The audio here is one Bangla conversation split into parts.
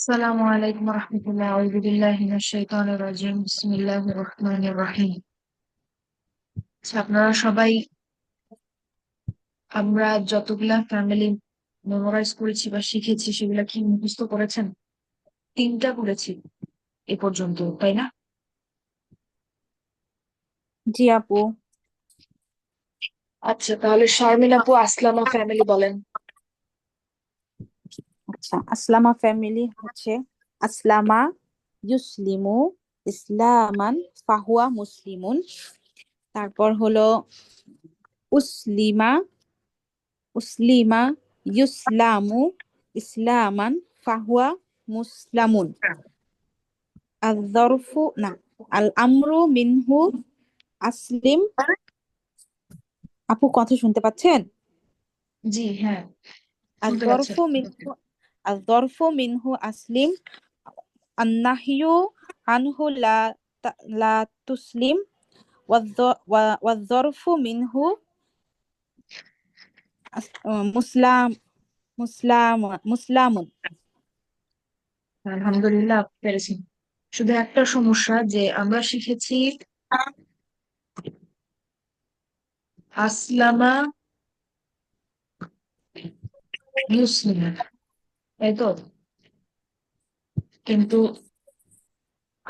আসসালামু আলাইকুম রহমতুল্লাহ আউযু বিল্লাহি মিনাশ শাইতানির রাজিম বিসমিল্লাহির রহমানির রহিম। আচ্ছা, আপনারা সবাই আমরা যতগুলা ফ্যামিলি মেমোরাইজ করেছি বা শিখেছি সেগুলা কি মুখস্থ করেছেন? তিনটা করেছি এ পর্যন্ত, তাই না? জি আপু। আচ্ছা, তাহলে শারমিন আপু আসলামা ফ্যামিলি বলেন। আচ্ছা, আসলামা ফ্যামিলি হচ্ছে আসলামা ইউসলিমু ইসলামান ফাহুয়া মুসলিমুন। তারপর হলো উসলিমা উসলিমা ইউসলামু ইসলামান ফাহুয়া মুসলামুন। আল যরফু না আল আমরু মিনহু আসলিম। আপু কথা শুনতে পাচ্ছেন? জি হ্যাঁ, আল শুনতে পাচ্ছেন। যরফু মিনহু আল যরফু মিনহু আসলিম। আন্নাহিয়ু আনহু লা তুসলিম। والظرف منه مسلم مسلم. আলহামদুলিল্লাহ, আপনি পেরেছেন। শুধু একটা সমস্যা যে আমরা শিখেছি আসলামা মুসলিম, তাই তো? কিন্তু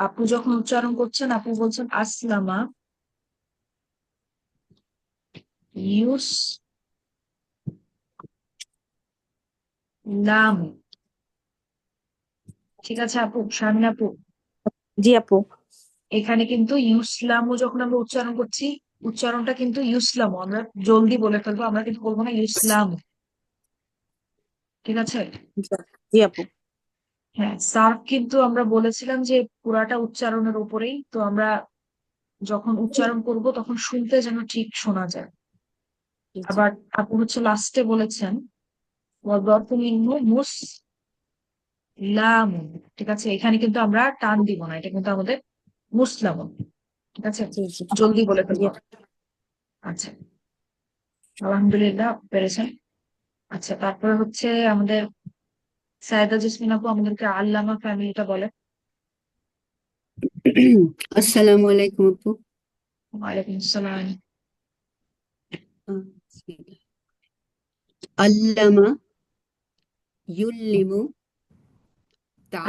আপু যখন উচ্চারণ করছেন, আপু বলছেন আসলামা ইউসলাম। ঠিক আছে আপু, শামিন আপু, জি আপু। এখানে কিন্তু ইউসলামও যখন আমরা উচ্চারণ করছি, উচ্চারণটা কিন্তু ইউসলামও আমরা জলদি বলে ফেলবো, আমরা কিন্তু বলবো না ইউসলাম। ঠিক আছে? জি জি আপু। হ্যাঁ, সার্ফ কিন্তু আমরা বলেছিলাম যে পুরাটা উচ্চারণের উপরেই তো, আমরা যখন উচ্চারণ করব তখন শুনতে যেন ঠিক শোনা যায়। জি জি। আবার আপু হচ্ছে লাস্টে বলেছেন মুসলাম। ঠিক আছে, এখানে কিন্তু আমরা টান দিব না, এটা কিন্তু আমাদের মুসলাম। ঠিক আছে, জি জি। জলদি বলে জি ফেলবো। আচ্ছা, আলহামদুলিল্লাহ পেরেছেন। আচ্ছা, তারপরে হচ্ছে আমাদের সায়েদা জেসমিন আপু আমাদেরকে আল্লামা ফ্যামিলিটা বলে। আসসালামু আলাইকুম আপু। ওয়ালাইকুম আসসালাম। আল্লামা ইউল্লিমু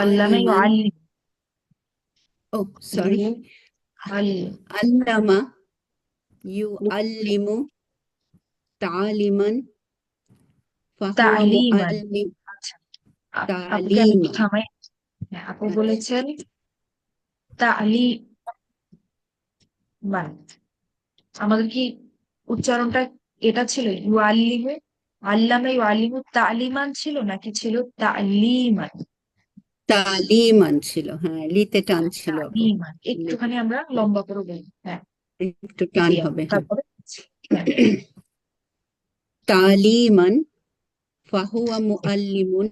আল্লামা তালিমান। ইউআল্লিম। ও জি, সরি, আল আল্লামা ইউআল্লিমু তালিমান ফাহুয়া তালিমান। মুআল্লিম। আচ্ছা, আপুকে আমি একটু তালিমান। থামাই। হ্যাঁ, আপু আচ্ছা, বলেছেন তালিমান। আমাদের কি উচ্চারণটা এটা ছিল ইউআল্লিমু, আল্লামা ইউআল্লিমু তালিমান ছিল নাকি ছিল তালিমান? তালিমান ছিল, হ্যাঁ লিতে টান ছিল আপু। তালিমান লিতে একটুখানি আমরা লম্বা করে বলি, হ্যাঁ। একটু টান জি আপু, হবে, হ্যাঁ। তারপরে হ্যাঁ। তালিমান ফাহুয়া মুআল্লিমুন।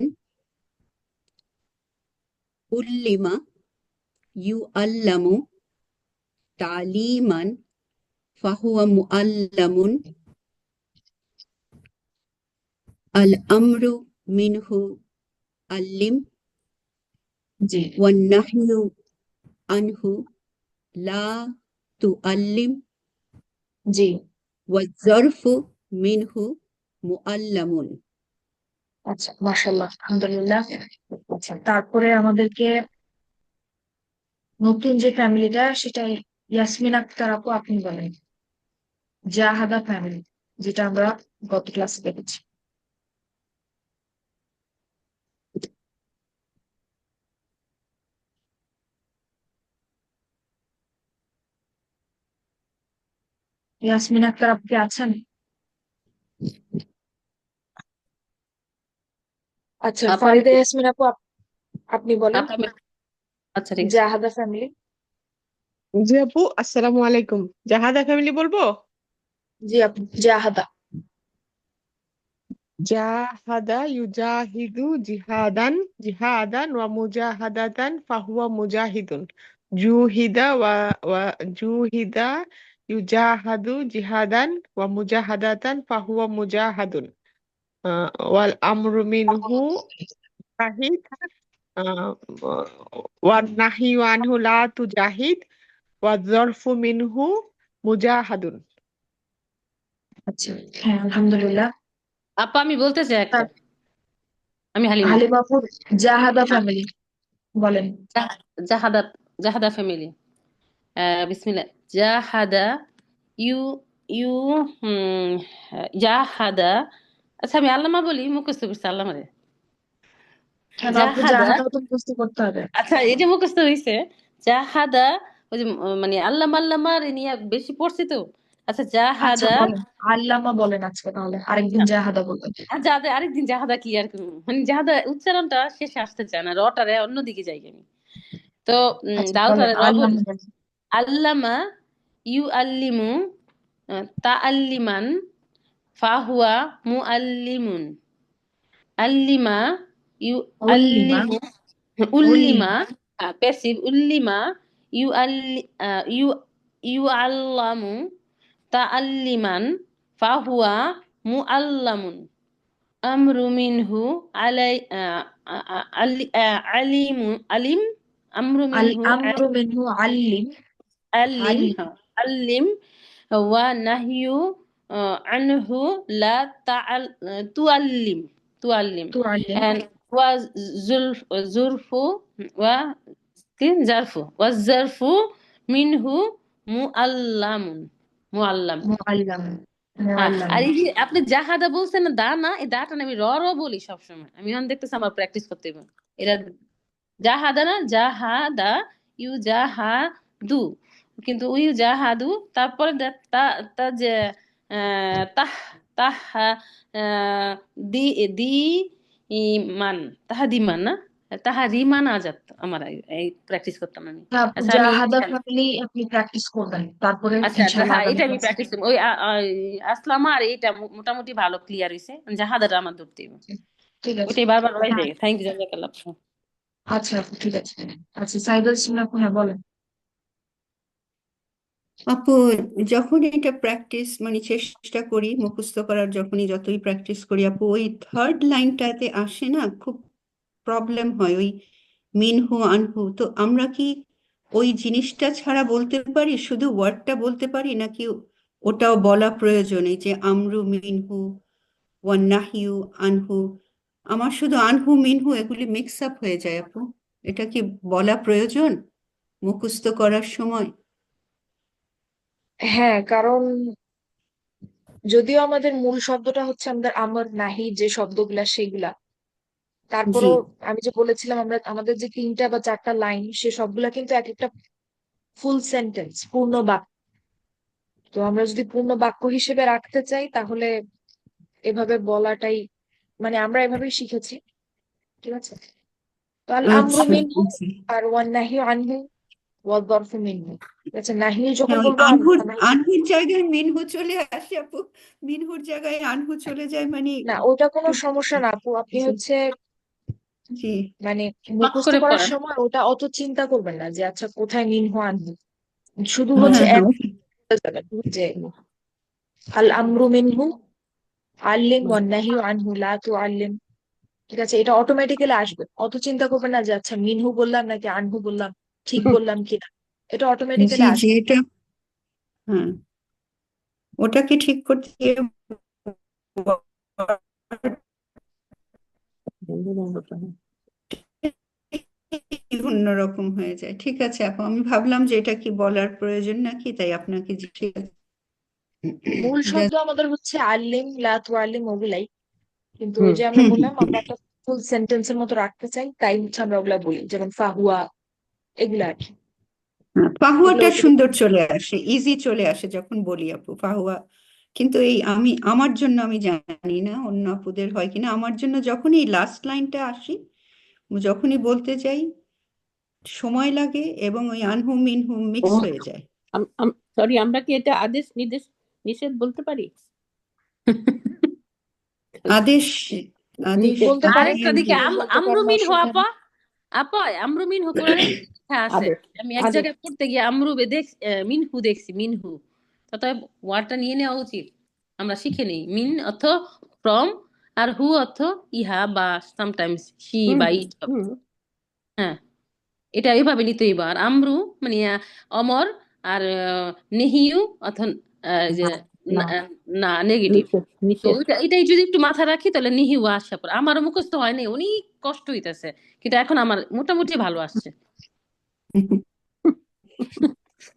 উল্লিমা ইউআল্লামু তালিমান ফাহুয়া মুআল্লামুন। আল আমরু মিনহু আল্লিম। জি ওয়ান নাহয়ু আনহু লা তুআল্লিম। জি। ওয়াজ জরফু মিনহু মুআল্লামুন। আচ্ছা, মাশাআল্লাহ, আলহামদুলিল্লাহ। আচ্ছা, তারপরে আমাদেরকে নতুন যে ফ্যামিলিটা সেটা ইয়াসমিন আক্তার আপু আপনি বলেন, জাহাদা ফ্যামিলি, যেটা আমরা গত ক্লাসে দেখেছি। ইয়াসমিন আক্তার আপু কি আছেন? আচ্ছা, আপু আমি ফারিদা ইয়াসমিন আপু আপনি বলেন আপু আমি আচ্ছা ঠিক আছে। জাহাদা ফ্যামিলি। জি আপু, আসসালামু আলাইকুম। জাহাদা ফ্যামিলি বলবো? জি আপু, জাহাদা। জাহাদা ইউজাহিদু জিহাদান, জিহাদান ওয়া মুজাহাদাতান ফাহুয়া মুজাহিদুন। জুহিদা ওয়া জুহিদা ইউজাহাদু জিহাদান ওয়া মুজাহাদাতান ফাহুয়া মুজাহাদুন। ওয়াল আমরু মিনহু জাহিদ আহ, ওয়ান্নাহি আনহু লা তুজাহিদ ওয়াজ্জরফু মিনহু মুজাহাদুন। আচ্ছা, হ্যাঁ, আলহামদুলিল্লাহ। আপা আমি বলতে চাই একটা। তার আমি হালিমা। হালিমাপুর জাহাদা ফ্যামিলি বলেন। জাহাদাত জাহাদা ফ্যামিলি। বিসমিল্লাহ। জাহাদা ইউ ইউ জাহাদা। আচ্ছা আমি আল্লামা বলি, মুখস্থ করছি আল্লামারে। কেন আপু, জাহাদা। জাহাদাও তো বুঝতে করতে হবে। আচ্ছা এটা মুখস্থ হয়েছে। জাহাদা ওই যে মানে আল্লামা আল্লামার নিয়ে বেশি পড়ছি তো। আচ্ছা আচ্ছা জাহাদা। বলেন, আল্লামা বলেন আজকে, তাহলে আরেকদিন জাহাদা বলবেন। আর যাদের আরেকদিন জাহাদা ক্লিয়ার করবো, মানে জাহাদা উচ্চারণটা শেষে আসতে চায় না, রটারে অন্যদিকে যাই আমি। তো আচ্ছা বলেন, দাউটারে র বলি। আল্লামা বলেন। আল্লামা ইউ আল্লিমু তা আল্লিমান ফাহুয়া মু আল্লিমুন। আল্লিমা ইউ উল্লিমা। আল্লিমু উল্লিমা। উল্লিমা প্যাসিভ উল্লিমা ইউ আল্লি ইউ ইউ আল্লামু তা আল্লিমান ফাহুয়া মু আল্লামুন। আমরু মিনহু আলাই আলিমু আলিম। আমরু মিনহু আমরু মিনহু আল্লিম। আলিম। আল্লিম। হ্যাঁ, আলিম। ওয়া নাহিউ আনহু লা তুআল্লিম তুআল্লিম। তুআল্লিম। and ওয়া জুরফু ওয়া কি জারফু ওয়া জারফু মিনহু মুআল্লামুন মুআল্লাম। মুআল্লাম। হ্যাঁ, মুআল্লাম। আর এই যে আপনি জাহাদা বলছেন না, দা না, এই দাটা না আমি র র বলি সবসময়। আমি এখন দেখতেছি আমার প্র্যাকটিস করতে হবে। এরা জাহাদা না, জাহাদা ইউ জাহাদু, কিন্তু ইউ জাহাদু তারপরে তা তা যে তাহ তাহ আহ, দি দি ইমান তাহাদিমান না, তাহারিমান আজাদ। আমার এই প্র্যাকটিস করতাম আমি। আপু আচ্ছা আমি জাহাদা ফ্যামিলি আপনি প্র্যাকটিস করবেন, তারপরে আচ্ছা ইনশাল্লাহ হ্যাঁ আগামী এটা আমি ক্লাসে। প্র্যাকটিস করবো। ওই আসলাম আর এইটা মোটামুটি ভালো ক্লিয়ার হয়েছে। জাহাদাটা আমার ধরতে হবে। ঠিক আছে। ওইটাই বারবার হয়ে হ্যাঁ, যায়। থ্যাংক ইউ, জাজাকাল্লাহ। আচ্ছা আপু, ঠিক আছে। আচ্ছা সাইদুল ইসলাম আপু, হ্যাঁ বলেন। আপু, যখন এটা প্র্যাকটিস মানে চেষ্টা করি মুখস্থ করার, যতই প্র্যাকটিস করি আপু, ওই থার্ড লাইনটাতে আসে না, খুব প্রবলেম হয় ওই মিনহু আনহু। তো আমরা কি ওই জিনিসটা ছাড়া বলতে পারি, শুধু ওয়ার্ডটা বলতে পারি, নাকি ওটাও বলা প্রয়োজন? এই যে আমরু মিনহু ওয়ান্নাহিউ আনহু, আমার শুধু আনহু মিনহু এগুলি মিক্স আপ হয়ে যায় আপু। এটা কি বলা প্রয়োজন মুখস্থ করার সময়? হ্যাঁ, কারণ যদিও আমাদের মূল শব্দটা হচ্ছে আমাদের আমর নাহি, যে শব্দগুলা সেগুলা, জি। তারপরও আমি যে বলেছিলাম আমরা আমাদের যে 3টা বা 4টা লাইন, সে সবগুলা কিন্তু এক একটা ফুল সেন্টেন্স, পূর্ণ বাক্য। তো আমরা যদি পূর্ণ বাক্য হিসেবে রাখতে চাই, তাহলে এভাবে বলাটাই, মানে আমরা এভাবেই শিখেছি। ঠিক আছে। তো আল আমরু আচ্ছা, মিনহু জি। আর ওয়ান নাহি আনহু ওয়াল যরফু মিনহু। ঠিক আছে, নাহি যখন হ্যাঁ, ওই বলবো আনহুর নাহি, আনহুর জায়গায় মিনহু চলে আসে আপু। মিনহুর জায়গায় আনহু চলে যায় মানে না ওটা কোনো খুব। সমস্যা না আপু, আপনি হচ্ছে জি। মানে পাক মুখস্থ করে করার পড়েন। সময় ওটা অত চিন্তা করবেন না যে আচ্ছা কোথায় মিনহু আনহু, শুধু হ্যাঁ, হচ্ছে হ্যাঁ, এক যাবেন যে আল আমরু মিনহু আল্লিম ওয়ান নাহি আনহু লা তুআল্লিম। ঠিক আছে, এটা অটোমেটিক্যালি আসবে, অত চিন্তা করবেন না যে আচ্ছা মিনহু বললাম নাকি আনহু বললাম, ঠিক বললাম কিনা, এটা জি অটোমেটিক্যালি জি, আসবে। এটা হ্যাঁ, ওটাকে ঠিক করতে গিয়ে অন্যরকম হয়ে যায়। ঠিক আছে আপু, আমি ভাবলাম যে এটা কি বলার প্রয়োজন নাকি, তাই আপনাকে ঠিক আছে। মূল শব্দ আমাদের হচ্ছে আল্লিম লা তুআল্লিম ওগুলাই, কিন্তু ওই হুম। যে আমরা বললাম আমরা একটা ফুল সেন্টেন্সের মতো রাখতে চাই, তাই হচ্ছে আমরা ওগুলা বলি, যেমন ফাহুয়া, এগুলা আর কি। এগুলো ফাহুয়াটা অতিরিক্ত। সুন্দর চলে আসে, ইজি চলে আসে যখন বলি আপু ফাহুয়া। কিন্তু এই আমার জন্য, আমি জানি না অন্য আপুদের হয় কিনা, আমার জন্য যখনই লাস্ট লাইনটা আসি, যখনই বলতে যাই সময় লাগে এবং ওই আনহু মিনহু ও, মিক্স হয়ে যায়। সরি, আমরা কি এটা আদেশ নির্দেশ নিষেধ বলতে পারি? আদেশ, আদেশ নিষেধ বলতে পারেন, দিয়ে আরেকটা দিকে নিষেধ বলতে পারেন, আমরুমিন হো অসুবিধা আপা। নেই। আপা আমরুমিন হো কোরআনে হ্যাঁ আছে। আদেশ আমি এক আদেশ জায়গায় পড়তে গিয়ে মিনহু দেখছি, মিনহু। অতএব ওয়ার্ডটা নিয়ে নেওয়া উচিত। আমরা শিখে নিই মিন অর্থ ফ্রম, আর হু অর্থ ইহা বা সামটাইমস শি হুম বা ইট। হুম হ্যাঁ, এটা এভাবে নিতে হইব। আর আমরু মানে অমর, আর নেহিউ অথবা যে না, না নেগেটিভ। নিষেধ তো নিষেধ। এটাই যদি একটু মাথা রাখি তাহলে নিহিউ আসা পড়ে। আমারও মুখস্থ হয় নাই, অনেক কষ্ট হইতেছে, কিন্তু এখন আমার মোটামুটি ভালো আসছে।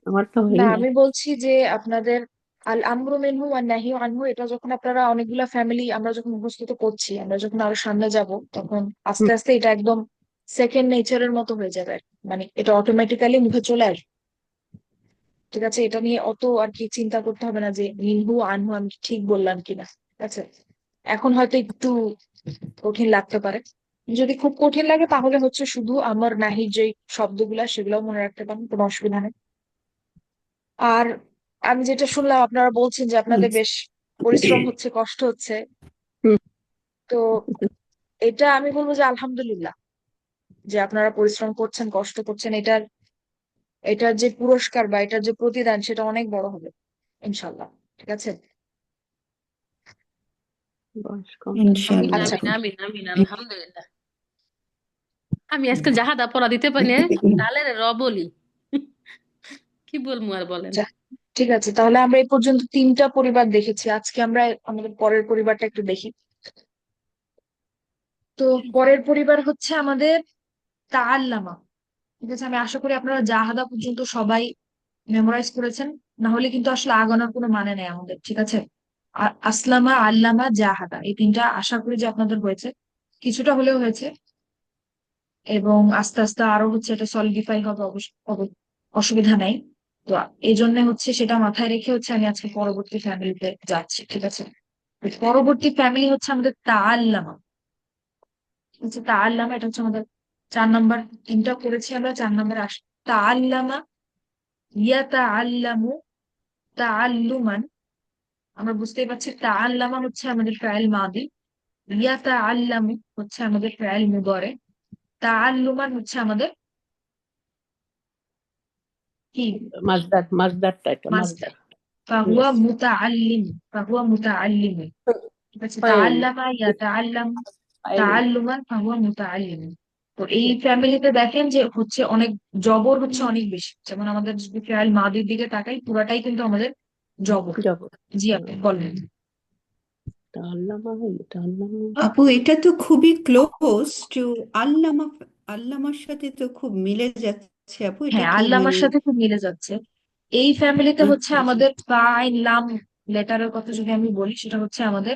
আমার তো না, হয়ে নাই। আমি বলছি যে আপনাদের আল আমরু মিনহু ওয়ান নাহি আনহু, এটা যখন আপনারা অনেকগুলা ফ্যামিলি আমরা যখন মুখস্থ করছি, আমরা যখন আরো সামনে যাব, তখন আস্তে আস্তে এটা একদম সেকেন্ড নেচারের মতো হয়ে যাবে আর কি। মানে এটা অটোমেটিক্যালি মুখে চলে আসবে। ঠিক আছে, এটা নিয়ে অত আর কি চিন্তা করতে হবে না যে মিনহু আনহু আমি ঠিক বললাম কিনা। ঠিক আছে, এখন হয়তো একটু কঠিন লাগতে পারে। যদি খুব কঠিন লাগে তাহলে হচ্ছে শুধু আমার নাহির যে শব্দগুলা সেগুলো মনে রাখতে পারেন, কোনো অসুবিধা নেই। আর আমি যেটা শুনলাম আপনারা বলছেন যে আপনাদের বেশ পরিশ্রম হচ্ছে, কষ্ট হচ্ছে। হুম, তো এটা আমি বলবো যে আলহামদুলিল্লাহ, যে আপনারা পরিশ্রম করছেন, কষ্ট করছেন। এটার যে পুরস্কার বা এটার যে প্রতিদান সেটা অনেক বড় হবে ইনশাল্লাহ। ঠিক আছে। বয়স কম থাকলে। আমিন ইনশাল্লাহ আচ্ছা, আমিন আমিন আমিন, আলহামদুলিল্লাহ। আমি আজকে জাহাদা পড়া দিতে পারি না, ডালের র বলি। কি বলবো আর বলেন। আচ্ছা, ঠিক আছে। তাহলে আমরা এই পর্যন্ত তিনটা পরিবার দেখেছি, আজকে আমরা আমাদের পরের পরিবারটা একটু দেখি। তো পরের পরিবার হচ্ছে আমাদের তাআল্লামা। ঠিক আছে, আমি আশা করি আপনারা জাহাদা পর্যন্ত সবাই মেমোরাইজ করেছেন। না হলে কিন্তু আসলে আগানোর কোনো মানে নেই আমাদের। ঠিক আছে, আসলামা, আল্লামা, জাহাদা, এই তিনটা আশা করি যে আপনাদের হয়েছে, কিছুটা হলেও হয়েছে। এবং আস্তে আস্তে আরো হচ্ছে এটা সলিডিফাই হবে, অসুবিধা নাই। তো এই জন্য হচ্ছে সেটা মাথায় রেখে হচ্ছে আমি আজকে পরবর্তী ফ্যামিলিতে যাচ্ছি। ঠিক আছে, পরবর্তী ফ্যামিলি হচ্ছে আমাদের তাআল্লামা। ঠিক আছে, তাআল্লামা এটা হচ্ছে আমাদের 4 নাম্বার। তিনটা করেছি আমরা, 4 নাম্বার আস তাআল্লামা, ইয়াতাআল্লামু, তাআল্লুমান। আমরা বুঝতেই পারছি তাআল্লামা হচ্ছে আমাদের ফাইল মাদি, ইয়াতাআল্লামু হচ্ছে আমাদের ফাইল মুদারে, তাআল্লুমান হচ্ছে আমাদের কি, মাসদার, মাসদারটা এটা মাসদার। মাসদার। ফাহুয়া ইয়েস, মুতাআল্লিম, ফাহুয়া মুতাআল্লিম। ঠিক আছে, ফাইল তাআল্লামা, ইয়াতাআল্লামু, ফাইল। তাআল্লুমান, ফাহুয়া মুতাআল্লিম। তো এই ফ্যামিলিতে দেখেন যে হচ্ছে অনেক জবর হচ্ছে অনেক বেশি। যেমন আমাদের যদি ফেয়াল মাদির দিকে তাকাই, পুরাটাই কিন্তু আমাদের জবর। জবর। জি, আপনি বলেন। এটা আল্লামা, এটা আল্লামা। আপু এটা তো খুবই ক্লোজ টু আল্লামা। আল্লামার সাথে তো খুব মিলে যাচ্ছে আপু, এটা হ্যাঁ, কি আল্লামার মানে? সাথে খুব মিলে যাচ্ছে। এই ফ্যামিলিতে হচ্ছে আচ্ছা আচ্ছা। আমাদের আইন লাম লেটারের কথা যদি আমি বলি, সেটা হচ্ছে আমাদের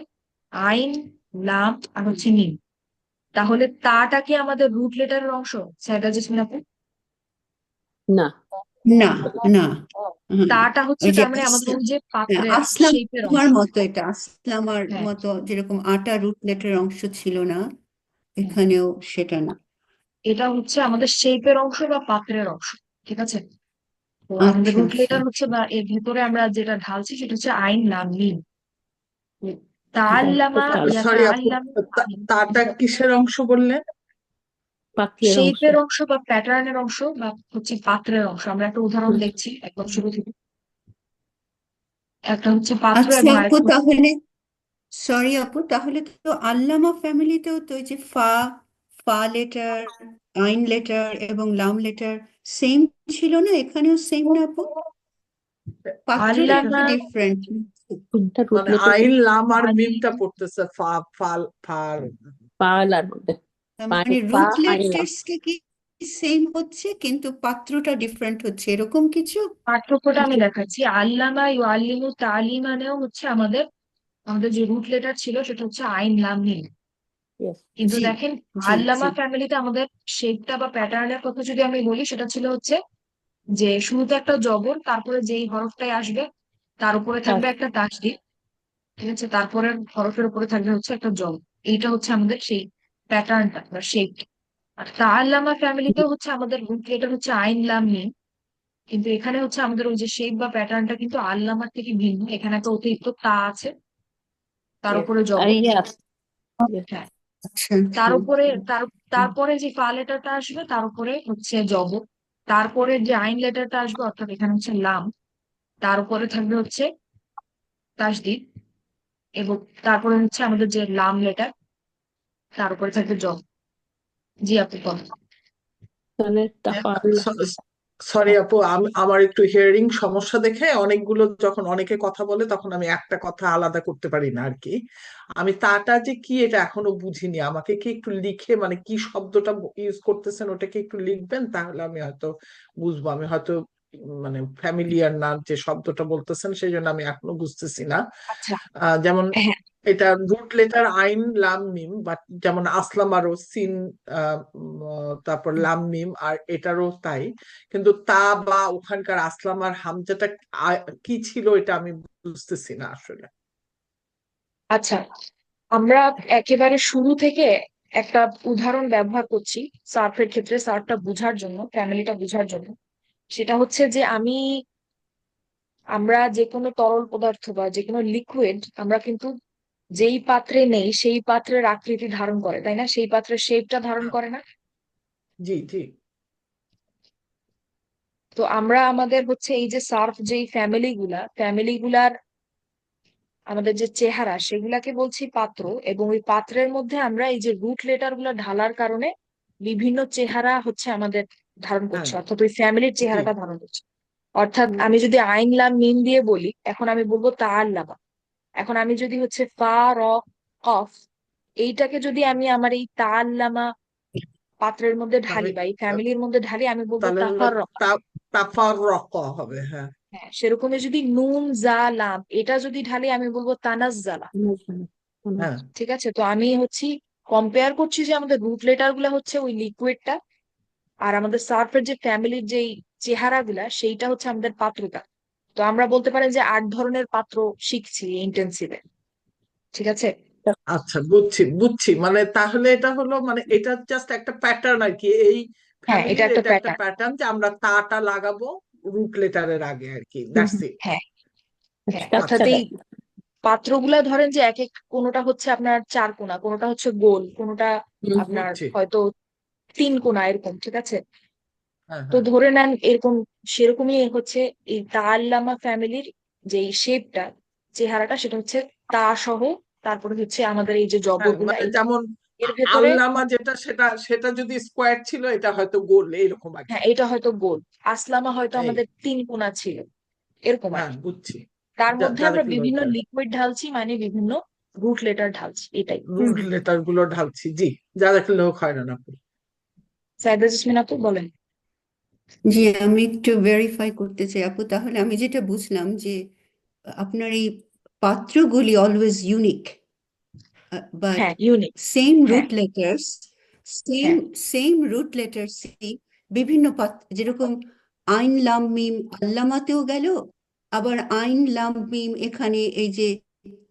আইন, লাম আর হচ্ছে মিম। তাহলে তাটা কি আমাদের রুট লেটারের অংশ, সাইদা জেসমিন আপু? না, না না, হ্যাঁ, তাটা হচ্ছে ওই যে তার মানে আমাদের ওই যে হ্যাঁ, পাত্রের শেপের আসলামার অংশ। মতো, এটা আসলামার হ্যাঁ, মতো যেরকম আটা রুট লেটার অংশ ছিল না, হ্যাঁ। এখানেও সেটা না। এটা হচ্ছে আমাদের শেপের অংশ বা পাত্রের অংশ। ঠিক আছে, তো আমাদের আচ্ছা রুট আচ্ছা লেটার হচ্ছে বা এর ভিতরে আমরা যেটা ঢালছি সেটা হচ্ছে আইন, লাম, মিম। তাআল্লামা, তাল, সরি আপু, ইয়াতাআল্লামু, তাটা কিসের অংশ বললেন? পাত্রের অংশ। শেপের অংশ বা প্যাটার্নের অংশ বা হচ্ছে পাত্রের অংশ। আমরা একটা উদাহরণ দেখছি একদম শুরু থেকে। একটা হচ্ছে পাত্র আচ্ছা এবং আপু, আরেকটা হচ্ছে তাহলে সরি আপু, তাহলে তো আল্লামা ফ্যামিলিতেও তো ওই যে ফা, ফা লেটার, আইন লেটার এবং লাম লেটার সেম ছিল না? এখানেও সেম না আপু? পাত্রটা একটু আল্লামা, ডিফারেন্ট। কোনটা রুট মানে লেটার? আইন লাম আর আলিম। মিমটা পড়তেছে ফা ফাল ফার। পালার মধ্যে মানে পা রুট আইলা। লেটার্সটা কি সেম হচ্ছে কিন্তু পাত্রটা ডিফারেন্ট হচ্ছে, এরকম কিছু? পার্থক্যটা আমি দেখাচ্ছি। আল্লামা ইউআল্লিমু তালিমানেও হচ্ছে আমাদের আমাদের যে রুট লেটার ছিল সেটা হচ্ছে আইন, লাম, মিম। ইয়েস। কিন্তু জি দেখেন জি জি। আল্লামা ফ্যামিলিতে আমাদের শেপটা বা প্যাটার্নের কথা যদি আমি বলি, সেটা ছিল হচ্ছে যে শুরুতে একটা জবর, তারপরে যেই হরফটাই আসবে তার উপরে থাকবে একটা তাসদিদ। ঠিক আছে, তারপরে হরফের উপরে থাকবে হচ্ছে একটা জবর। এইটা হচ্ছে আমাদের সেই প্যাটার্নটা বা শেপ। আর তাআল্লামা ফ্যামিলিতেও হচ্ছে আমাদের রুট লেটার হচ্ছে আইন, লাম, মিম। কিন্তু এখানে হচ্ছে আমাদের ওই যে শেপ বা প্যাটার্নটা কিন্তু আল্লামার থেকে ভিন্ন। এখানে একটা অতিরিক্ত তা আছে, তার ইয়েস। উপরে আর জবর। ইয়াস। ইয়েস। হ্যাঁ, আচ্ছা তার আচ্ছা। উপরে তারপরে যে ফা লেটারটা আসবে তার উপরে হচ্ছে জবর। তারপরে যে আইন লেটারটা আসবে অর্থাৎ এখানে হচ্ছে লাম, তার উপরে থাকবে হচ্ছে তাসদিদ। এবং তারপরে হচ্ছে আমাদের যে লাম লেটার, তার উপরে থাকবে জবর। জি আপু বলেন। তাহলে তাফাল্লা। সরি আপু, আমার একটু হিয়ারিং সমস্যা দেখে অনেকগুলো যখন অনেকে কথা বলে তখন আমি একটা কথা আলাদা করতে পারি না আর কি। আমি তাটা যে কি এটা এখনো বুঝিনি, আমাকে কি একটু লিখে মানে কি শব্দটা ইউজ করতেছেন ওটাকে একটু লিখবেন, তাহলে আমি হয়তো বুঝবো। আমি হয়তো মানে ফ্যামিলিয়ার না যে শব্দটা বলতেছেন, সেই জন্য আমি এখনো বুঝতেছি না। আচ্ছা, যেমন হ্যাঁ এটা রুট লেটার আইন লাম মিম, বাট যেমন আসলাম আরো সিন, তারপর লাম মিম, আর এটারও তাই। কিন্তু তা বা ওখানকার আসলাম আর হামজাটা কি ছিল এটা আমি বুঝতেছি না আসলে। আচ্ছা, আমরা একেবারে শুরু থেকে একটা উদাহরণ ব্যবহার করছি সার্ফের ক্ষেত্রে, সার্ফটা বোঝার জন্য, ফ্যামিলিটা বোঝার জন্য। সেটা হচ্ছে যে আমরা যে কোনো তরল পদার্থ বা যে কোনো লিকুইড আমরা কিন্তু যেই পাত্রে নেই সেই পাত্রের আকৃতি ধারণ করে, তাই না? সেই পাত্রের শেপটা ধারণ হ্যাঁ, করে না? জি জি। তো আমরা আমাদের হচ্ছে এই যে সার্ফ যেই ফ্যামিলিগুলার আমাদের যে চেহারা সেগুলাকে বলছি পাত্র, এবং ওই পাত্রের মধ্যে আমরা এই যে রুট লেটার গুলা ঢালার কারণে বিভিন্ন চেহারা হচ্ছে আমাদের ধারণ হ্যাঁ, করছে, অর্থাৎ ওই ফ্যামিলির জি। চেহারাটা ধারণ করছে। অর্থাৎ আমি যদি আইন লাম মিম দিয়ে বলি, এখন আমি বলবো তা আল্লামা। এখন আমি যদি হচ্ছে ফা র কফ, এইটাকে যদি আমি আমার এই তা আল্লামা পাত্রের মধ্যে আমি ঢালি বা এই ফ্যামিলির মধ্যে ঢালি, আমি বলবো তাহলে হলো তাফার রক। তাফার রক হবে, হ্যাঁ। হ্যাঁ, সেরকমই যদি নুন জা লাম এটা যদি ঢালি, আমি বলবো তানাজ্জালা। হ্যাঁ, ঠিক আছে, তো আমি হচ্ছি কম্পেয়ার করছি যে আমাদের রুট লেটার গুলা হচ্ছে ওই লিকুইডটা, আর আমাদের সার্ফের যে ফ্যামিলির যেই চেহারা গুলা সেইটা হচ্ছে আমাদের পাত্রটা। তো আমরা বলতে পারি যে 8 ধরনের পাত্র শিখছি ইন্টেন্সিভে। ঠিক আছে। আচ্ছা, বুঝছি বুঝছি। মানে তাহলে এটা হলো মানে এটা জাস্ট একটা প্যাটার্ন আর কি, এই হ্যাঁ, এটা ফ্যামিলির একটা এটা একটা প্যাটার্ন। প্যাটার্ন যে আমরা তাটা লাগাবো রুট লেটারের আগে আর কি, দ্যাটস ইট। হ্যাঁ হ্যাঁ, অর্থাৎ আচ্ছা, এই পাত্রগুলা ধরেন যে এক এক, কোনোটা হচ্ছে আপনার 4 কোণা, কোনোটা হচ্ছে গোল, কোনোটা আপনার বুঝছি। হয়তো 3 কোণা, এরকম। ঠিক আছে, হ্যাঁ তো হ্যাঁ, ধরে নেন এরকম। সেরকমই হচ্ছে এই তা আল্লামা ফ্যামিলির যে শেপটা, চেহারাটা, সেটা হচ্ছে তা সহ, তারপরে হচ্ছে আমাদের এই যে হ্যাঁ জবরগুলা মানে এই যেমন এর ভেতরে। আল্লামা যেটা, সেটা সেটা যদি স্কোয়ার ছিল, এটা হয়তো গোল, এইরকম আর কি। হ্যাঁ, এটা হয়তো গোল, আসলামা হয়তো এই, আমাদের 3 কোণা ছিল, এরকম আর হ্যাঁ কি। বুঝছি। তার মধ্যে আমরা জাযাকাল্লাহু বিভিন্ন খাইর। লিকুইড ঢালছি, মানে বিভিন্ন রুট লেটার ঢালছি, এটাই। রুট লেটার গুলো ঢালছি, জি। জাযাকাল্লাহু খাইরান আপু। সাইদা জেসমিন আপু বলেন। জি, আমি একটু ভেরিফাই করতে চাই আপু। তাহলে আমি যেটা বুঝলাম যে আপনার এই পাত্রগুলি অলওয়েজ ইউনিক, বাট হ্যাঁ, ইউনিক। সেম হ্যাঁ রুট লেটার্স সেম হ্যাঁ সেম রুট লেটার্স বিভিন্ন পাত্র, যেরকম আইন লাম মিম আল্লামাতেও গেল, আবার আইন লাম মিম এখানে এই যে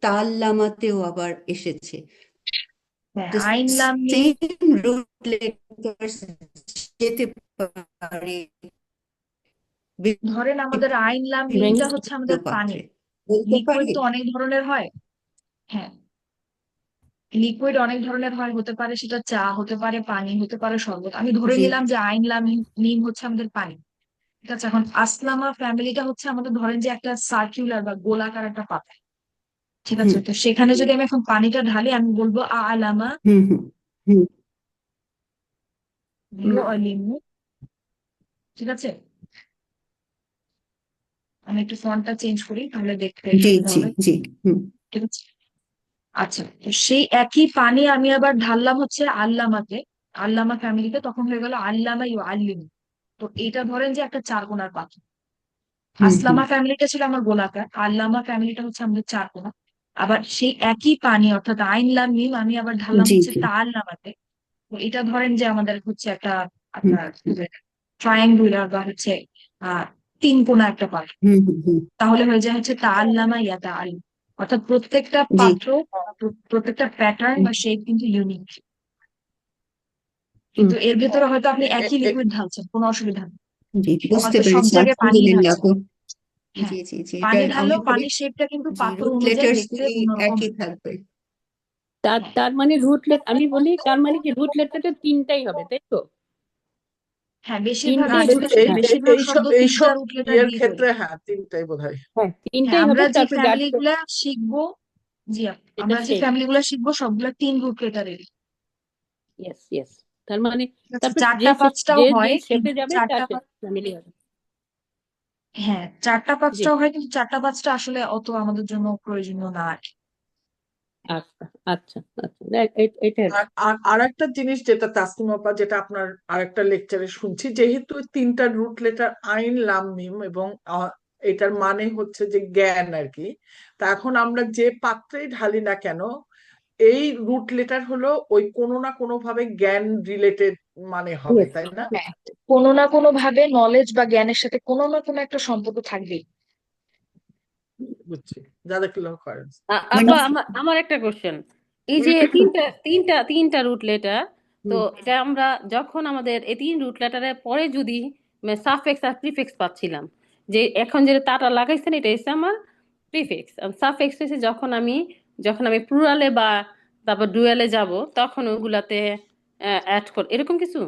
তাল্লামাতেও আবার এসেছে। হ্যাঁ, তো আইন লাম মিম। সেম রুট লেটার্স যেতে পারে ধরেন আমাদের আইন লাম মিমটা হচ্ছে বিভিন্ন আমাদের পানি। পাত্রে, বলতে লিকুইড পারি। তো অনেক ধরনের হয়। হ্যাঁ, লিকুইড অনেক ধরনের হয়, হতে পারে সেটা চা, হতে পারে পানি, হতে পারে শরবত। আমি ধরে জি নিলাম যে আইন লাম মিম হচ্ছে আমাদের পানি। ঠিক আছে, এখন আসলামা ফ্যামিলিটা হচ্ছে আমাদের ধরেন যে একটা সার্কুলার বা গোলাকার একটা পাত্র। ঠিক আছে, হুম তো সেখানে যদি আমি এখন পানিটা ঢালি, আমি বলবো আলামা হুম হুম হুম আলিমু। ঠিক আছে, আমি একটু ফন্টটা চেঞ্জ করি তাহলে দেখতে জি সুবিধা জি হবে। জি হুম ঠিক আছে, আচ্ছা, তো সেই একই পানি আমি আবার ঢাললাম হচ্ছে আল্লামাকে, আল্লামা ফ্যামিলিতে, তখন হয়ে গেল আল্লামা ইউ আল্লিম। তো এটা ধরেন যে একটা 4 কোণার পাত্র। হুম হুম আসলামা ফ্যামিলিটা ছিল আমার গোলাকার, আল্লামা ফ্যামিলিটা হচ্ছে আমাদের 4 কোণা। আবার সেই একই পানি অর্থাৎ আইন লাম মিম আমি আবার ঢাললাম জি হচ্ছে জি তা আল্লামাতে। তো এটা ধরেন যে আমাদের হচ্ছে একটা হুম আপনার ট্রায়াঙ্গুলার বা হচ্ছে 3 কোণা একটা পাত্র। হুম হুম হুম, তাহলে হয়ে যায় হচ্ছে তা আল্লামা ইয়া তা আলিম। অর্থাৎ প্রত্যেকটা জি পাত্র, প্রত্যেকটা প্যাটার্ন হুম বা শেপ কিন্তু ইউনিক। হুম, কিন্তু এর ভেতরে হয়তো আপনি এ- একই এ- এ- লিকুইড ঢালছেন, কোনো অসুবিধা নেই। জি বুঝতে হয়তো সব পেরেছি, জায়গায় পানি আলহামদুলিল্লাহ ঢালছেন। আপু। হ্যাঁ, জি জি জি, এটা পানি ঢাললেও আমাদের পানির শেপটা কিন্তু জি পাত্র রুট অনুযায়ী লেটার্স দেখতে গুলি অন্যরকম। একই থাকবে। তার হ্যাঁ তার মানে রুট লেট আমি বলি, তার মানে কি রুট লেটারটা তিনটাই হবে, তাই তো? হ্যাঁ, বেশিরভাগ তিনটেই রুট, স্পেশালি হ্যাঁ বেশিরভাগ এইসব শব্দ এইসব 3টা রুট লেটার ইয়ের দিয়ে তৈরি। ক্ষেত্রে হ্যাঁ, তিনটাই বোধহয়। হ্যাঁ হ্যাঁ, তিনটেই হবে, আমরা যে তারপর ফ্যামিলি যার গুলা শিখবো, জি এটা আমরা যে শেপ। ফ্যামিলি গুলা শিখবো সবগুলা 3 রুট লেটারের। Yes yes. তার মানে আচ্ছা, তারপর চারটা পাঁচটাও যে হয় শেপে কিন্তু যাবে তার ফ্যামিলি হবে। হ্যাঁ, চারটা জি, পাঁচটাও হয় কিন্তু চারটা পাঁচটা আসলে অত আমাদের জন্য প্রয়োজনীয় না আর কি। আচ্ছা আচ্ছা আচ্ছা, এটা আর কি। আর একটা জিনিস যেটা তাসনিম আপা, যেটা আপনার আরেকটা লেকচারে শুনছি, যেহেতু তিনটা রুট লেটার আইন লাম মিম এবং এটার মানে হচ্ছে যে জ্ঞান আর কি, তা এখন আমরা যে পাত্রেই ঢালি না কেন এই রুট লেটার হলো ওই কোনো না কোনো ভাবে জ্ঞান রিলেটেড মানে হবে, Yes, তাই না? হ্যাঁ, কোনো না কোনো ভাবে নলেজ বা জ্ঞানের সাথে কোনো না কোনো একটা সম্পর্ক থাকবেই। বুঝছি। জাযাকাল্লাহ খাইরান। মানে আপা আমার একটা কোশ্চেন, এই যে তিনটা তিনটা তিনটা রুট লেটার, তো এটা আমরা যখন আমাদের এই তিন রুট লেটারের পরে যদি সাফিক্স আর প্রিফিক্স পাচ্ছিলাম, যে এখন যে তাটা লাগাইছেন এটা হচ্ছে আমার প্রিফিক্স, আর সাফিক্স হচ্ছে যখন আমি প্লুরালে বা তারপর ডুয়ালে যাব তখন ওগুলাতে অ্যাড কর, এরকম কিছু।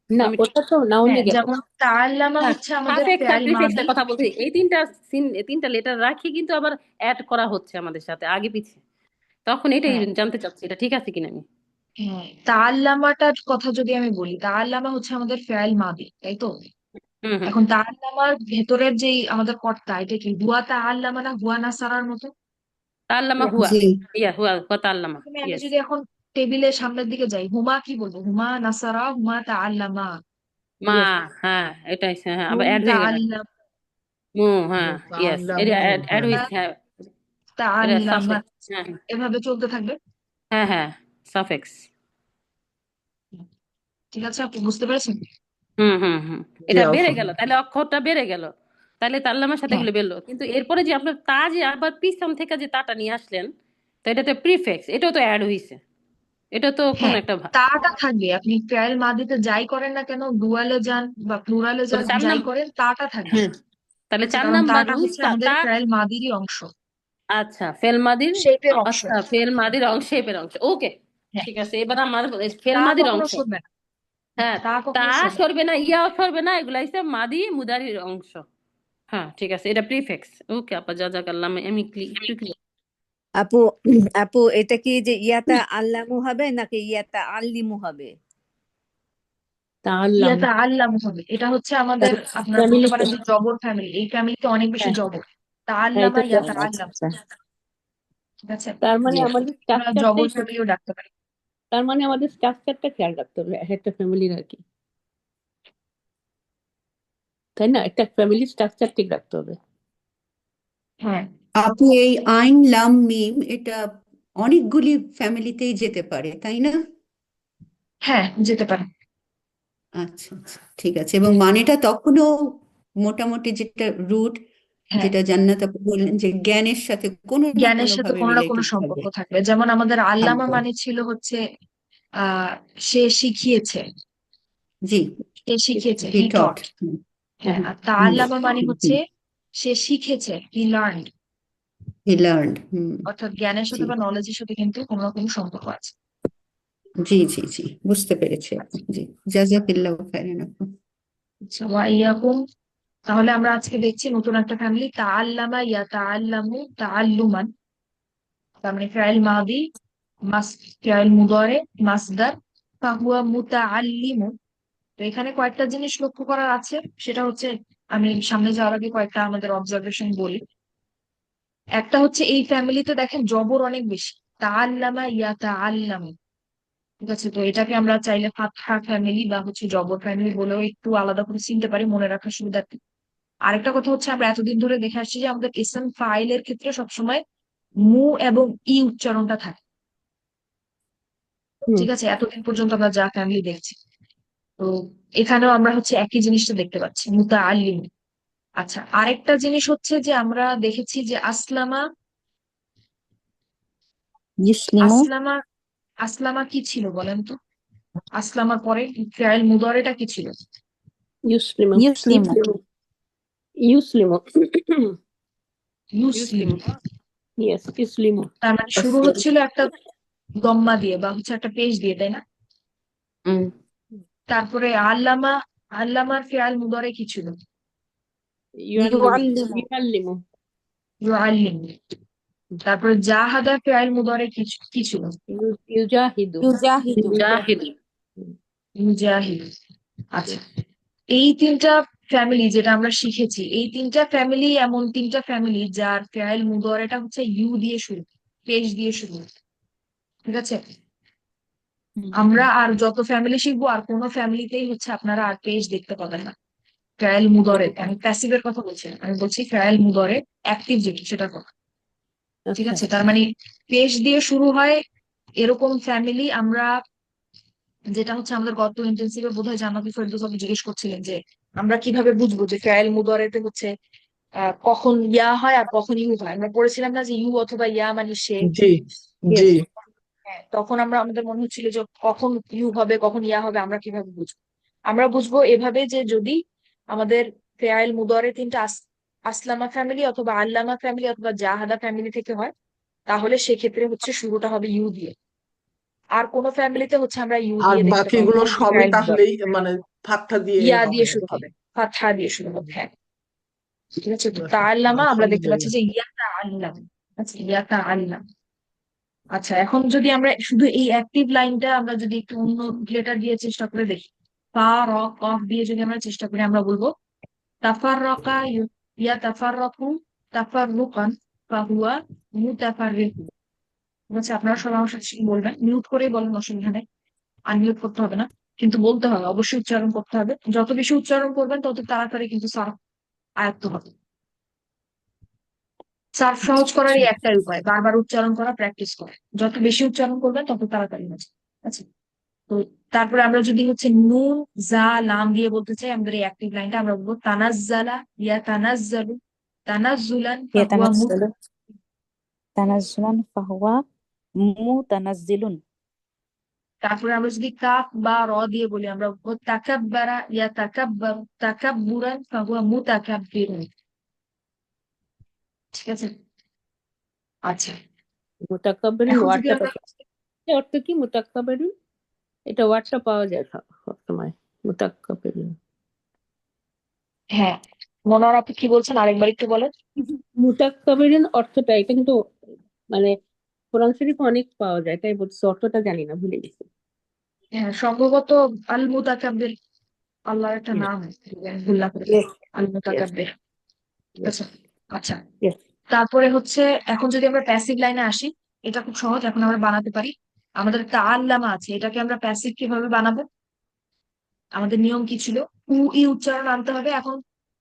না আমি ওটা তো নাউনে হ্যাঁ, গেল। যেমন তাআল্লামা হচ্ছে আমাদের সাফিক্স আর ফেয়াল প্রিফিক্স মাদি। এর কথা বলছি, এই তিনটা লেটার রাখি কিন্তু আবার অ্যাড করা হচ্ছে আমাদের সাথে আগে পিছে, তখন এটাই হ্যাঁ জানতে চাচ্ছি এটা ঠিক আছে কিনা আমি। হ্যাঁ, তাআল্লামাটার কথা যদি আমি বলি, তাআল্লামা হচ্ছে আমাদের ফেয়াল মাদি, তাই তো? হুম হুম। এখন তাআল্লামার ভেতরের যেই আমাদের কর্তা, এটা কি হুয়া তাআল্লামা না হুয়া নাসারার মতো? তাল্লামা হুয়া, জি, হুয়া তাল্লামা, প্রথমে আমি ইয়েস। যদি এখন টেবিলের সামনের দিকে যাই, হুমা কি বলবো? হুমা নাসারা, হুমা তাআল্লামা। মা, yes, হ্যাঁ এটাই, হ্যাঁ আবার হুম অ্যাড হয়ে গেল তাআল্লাম, মু, হ্যাঁ ইয়েস, এটা মুতাআল্লামুন, অ্যাড হ্যাঁ। হয়েছে, হ্যাঁ এটা তাআল্লামা, সাফিক্স, হ্যাঁ এভাবে চলতে থাকবে। হ্যাঁ হ্যাঁ সাফিক্স। ঠিক আছে, আপনি বুঝতে পেরেছেন? হুম হুম হুম। জি এটা বেড়ে গেল, আলহামদুলিল্লাহ। তাহলে অক্ষরটা বেড়ে গেল, তাহলে তাল্লামার সাথে হ্যাঁ এগুলো বেরলো, কিন্তু এরপরে যে আপনার তা যে আবার পিছন থেকে যে তাটা নিয়ে আসলেন, তো এটাতে প্রিফিক্স, এটাও তো অ্যাড হয়েছে, এটা তো কোন হ্যাঁ, একটা তাটা থাকবে। আপনি ফেয়াল মাদিতে যাই করেন না কেন, ডুয়ালে যান বা প্লুরালে তাহলে চার যাই নাম, করেন, তাটা থাকবে। হুম, তাহলে ঠিক আছে, চার কারণ নাম্বার তাটা রুল হচ্ছে আমাদের তা। ফেয়াল মাদিরই অংশ, আচ্ছা ফেল মাদির, শেপের অংশ। আচ্ছা ফেল মাদির অংশ, শেপের অংশ, ওকে হ্যাঁ, ঠিক আছে। এবার আমার ফেল তা মাদির কখনো অংশ, সরবে না। হ্যাঁ তা তা কখনো সরবে না। সরবে না, ইয়াও সরবে না, এগুলা হচ্ছে মাদি মুদারির অংশ। হ্যাঁ ঠিক আছে, এটা প্রিফিক্স। ওকে আপা জাযাকাল্লাহ, আমি একটু clear। আপু আপু এটা কি যে ইয়াতা আল্লামু হবে নাকি ইয়াতা আল্লিমু হবে? তাআল্লাম ইয়াতা আল্লাম হবে, এটা হচ্ছে আমাদের, আপনারা বলতে ফ্যামিলিতে, পারেন যে জবর ফ্যামিলি, এই ফ্যামিলিতে অনেক বেশি হ্যাঁ জবর। তা হ্যাঁ, আল্লামা এটা তো ইয়াতা আচ্ছা আল্লাম, আচ্ছা ঠিক আছে? তার মানে জি আমাদের আমরা জবর স্ট্রাকচারটাই, ফ্যামিলিও ডাকতে পারি। তার মানে আমাদের স্ট্রাকচারটা খেয়াল রাখতে হবে একটা ফ্যামিলির আর কি, তাই না? একটা ফ্যামিলির স্ট্রাকচার ঠিক রাখতে হবে। হ্যাঁ আপু এই আইন লাম মিম এটা অনেকগুলি ফ্যামিলিতেই যেতে পারে, তাই না? হ্যাঁ, যেতে পারে। আচ্ছা আচ্ছা, ঠিক আছে। এবং মানেটা তখনও মোটামুটি যেটা রুট, হ্যাঁ, যেটা জান্নাত আপু বললেন যে জ্ঞানের সাথে কোনো না জ্ঞানের কোনো সাথে ভাবে কোনো না কোনো রিলেটেড সম্পর্ক থাকবে থাকবে। যেমন আমাদের আল্লামা থাকবে মানে ছিল হচ্ছে আহ সে শিখিয়েছে, জি, সে শিখিয়েছে, বি হি টট। টট। হ্যাঁ, আর হুম তাআল্লামা মানে হচ্ছে হুম, সে শিখেছে, হি লার্নড। হি লার্নড। হুম, অর্থাৎ জ্ঞানের জি সাথে বা নলেজের সাথে কিন্তু কোনো না কোনো সম্পর্ক আছে। জি জি জি, বুঝতে পেরেছি আপু। জি, জাযাকাল্লাহু খাইরান আপু। আচ্ছা, ওয়া ইয়াকুম। তাহলে আমরা আজকে দেখছি নতুন একটা ফ্যামিলি, তাআল্লামা ইয়াতাআল্লামু তাআল্লুমান। তার মানে ফি'ল মাদি, ফি'ল মুদারি, মাসদার, ফাহুয়া মুতাআল্লিমু। তো এখানে কয়েকটা জিনিস লক্ষ্য করার আছে, সেটা হচ্ছে, আমি সামনে যাওয়ার আগে কয়েকটা আমাদের অবজারভেশন বলি। একটা হচ্ছে এই ফ্যামিলিতে দেখেন জবর অনেক বেশি, তাআল্লামা ইয়াতাআল্লামু। ঠিক আছে, তো এটাকে আমরা চাইলে ফাতহা ফ্যামিলি বা হচ্ছে জবর ফ্যামিলি বলেও একটু আলাদা করে চিনতে পারি, মনে রাখার সুবিধার্থে। আরেকটা কথা হচ্ছে, আমরা এতদিন ধরে দেখে আসছি যে আমাদের ইসম ফাইলের ক্ষেত্রে সবসময় মু এবং ই উচ্চারণটা থাকে। হুম, ঠিক আছে, এতদিন পর্যন্ত আমরা যা ফ্যামিলি দেখছি, তো এখানেও আমরা হচ্ছে একই জিনিসটা দেখতে পাচ্ছি, মুতাআল্লিম। আচ্ছা, আরেকটা জিনিস হচ্ছে যে আমরা দেখেছি যে আসলামা, ইসলিমু আসলামা, আসলামা কি ছিল বলেন তো? আসলামার পরে ফেল মুদারেটা কি ছিল? ইউসলিমু, ইউসলিমু ইউসলিমু মুসলিম। ইউসলিমু, ইয়েস ইউসলিমু। তার মানে শুরু হচ্ছিল একটা দম্মা দিয়ে বা হচ্ছে একটা পেশ দিয়ে, তাই না? হুম। তারপরে আল্লামা, আল্লামার ফেল মুদারে কি ছিল? ইউআল্লিমু, ইউআল্লিমু ইউআল্লিমু, ইউআল্লিম। তারপরে জাহাদা ফেল মুদারে কি ছিল? ইউজাহিদু, ইউজাহিদু জাহিদ, মুজাহিদ। আচ্ছা, এই তিনটা ফ্যামিলি যেটা আমরা শিখেছি, এই তিনটা ফ্যামিলি এমন তিনটা ফ্যামিলি যার ফেয়াইল মুদওয়ারেটা হচ্ছে ইউ দিয়ে শুরু, পেশ দিয়ে শুরু। ঠিক আছে, আমরা আর যত ফ্যামিলি শিখবো আর কোনো ফ্যামিলিতেই হচ্ছে আপনারা আর পেজ দেখতে পাবেন না ফেয়াইল মুদওয়ারে। আমি প্যাসিভের কথা বলছি না, আমি বলছি ফেয়াইল মুদওয়ারে অ্যাক্টিভ যেটা সেটার কথা। ঠিক আচ্ছা আছে, তার মানে পেশ দিয়ে শুরু হয় এরকম ফ্যামিলি আমরা, যেটা হচ্ছে আমাদের গত ইন্টেন্সিভে বোধহয় জান্নাতুল ফেরদৌস আপনি জিজ্ঞেস করছিলেন যে আমরা কিভাবে বুঝবো যে ফেয়াইল মুদওয়ারেতে হচ্ছে কখন ইয়া হয় আর কখন ইউ হয়। আমরা পড়েছিলাম না যে ইউ অথবা ইয়া মানে সে। জি জি। ইয়েস হ্যাঁ, তখন আমাদের মনে হচ্ছিল যে কখন ইউ হবে কখন ইয়া হবে আমরা কিভাবে বুঝবো। আমরা বুঝবো এভাবে যে যদি আমাদের ফেয়াইল মুদওয়ারে তিনটা আসলামা ফ্যামিলি অথবা আল্লামা ফ্যামিলি অথবা জাহাদা ফ্যামিলি থেকে হয়, তাহলে সেক্ষেত্রে হচ্ছে শুরুটা হবে ইউ দিয়ে। আর কোন ফ্যামিলিতে হচ্ছে আমরা ইউ আর দিয়ে দেখতে পাবো বাকিগুলো না সবই ফেয়াইল মুদওয়ারে। তাহলেই মানে ফাত্থা দিয়ে ইয়া হবে দিয়ে আর শুরু কি। হবে, ফাতহা দিয়ে শুরু হবে। হ্যাঁ, ঠিক আছে। তো তাআল্লামা আমরা দেখতে পাচ্ছি আলহামদুলিল্লাহ। যে ইয়া তাআল্লাম। আচ্ছা, ইয়া তাআল্লাম। আচ্ছা, এখন যদি আমরা শুধু এই অ্যাক্টিভ লাইনটা আমরা যদি একটু অন্য লেটার দিয়ে চেষ্টা করে দেখি, ফা র কফ দিয়ে যদি আমরা চেষ্টা করি, আমরা বলবো তাফাররাকা ইয়াতাফাররাকু তাফাররুকান ফাহুয়া মুতাফাররিকু। ঠিক আছে, আপনারা সবাই আমার সাথে বলবেন, মিউট করেই বলেন, অসুবিধা নেই, আনমিউট করতে হবে না, কিন্তু বলতে হবে, অবশ্যই উচ্চারণ করতে হবে। যত বেশি উচ্চারণ করবেন তত তাড়াতাড়ি কিন্তু সার্ফ আয়ত্ত হবে। সার্ফ সহজ করার এই একটাই উপায়, বারবার উচ্চারণ করা, প্র্যাকটিস করা। যত বেশি উচ্চারণ করবেন তত তাড়াতাড়ি হচ্ছে। আচ্ছা, তো তারপরে আমরা যদি হচ্ছে নুন জা লাম দিয়ে বলতে চাই আমাদের এই অ্যাক্টিভ লাইনটা, আমরা বলবো তানাজ্জালা ইয়া তানাজ্জালু তানাজ্জুলান ফাহুয়া يتنزل تنزلا فهو متنزل তারপরে আমরা যদি কাফ বা র দিয়ে বলি, আমরা বলবো তাকাব্বারা ইয়া তাকাব্বারু তাকাব্বুরান ফাহুয়া মুতাকাব্বিরুন। ঠিক আছে। আচ্ছা, মুতাকাব্বিরিন এখন যদি ওয়ার্ডটা আমরা অর্থ কি মুতাকাব্বিরিন? এটা ওয়ার্ডটা পাওয়া যায় সব সময় মুতাকাব্বিরিন। হ্যাঁ, মনোয়ার আপনি কি বলছেন আরেকবার একটু বলেন। মুতাকাব্বিরিন অর্থটা এটা কিন্তু মানে কোরআন শরীফে অনেক পাওয়া যায়, তাই বলছি অর্থটা জানি না, ভুলে গেছি। হ্যাঁ, সম্ভবত আল মুতাকাব্বির আল্লাহর একটা Yes, নাম, ভুল না করে, yes, আল yes, মুতাকাব্বির। ঠিক yes, আছে। আচ্ছা, yes. তারপরে হচ্ছে এখন যদি আমরা প্যাসিভ লাইনে আসি, এটা খুব সহজ, এখন আমরা বানাতে পারি। আমাদের তাআল্লামা আছে, এটাকে আমরা প্যাসিভ কিভাবে বানাবো? আমাদের নিয়ম কি ছিল? উ ই উচ্চারণ আনতে হবে। এখন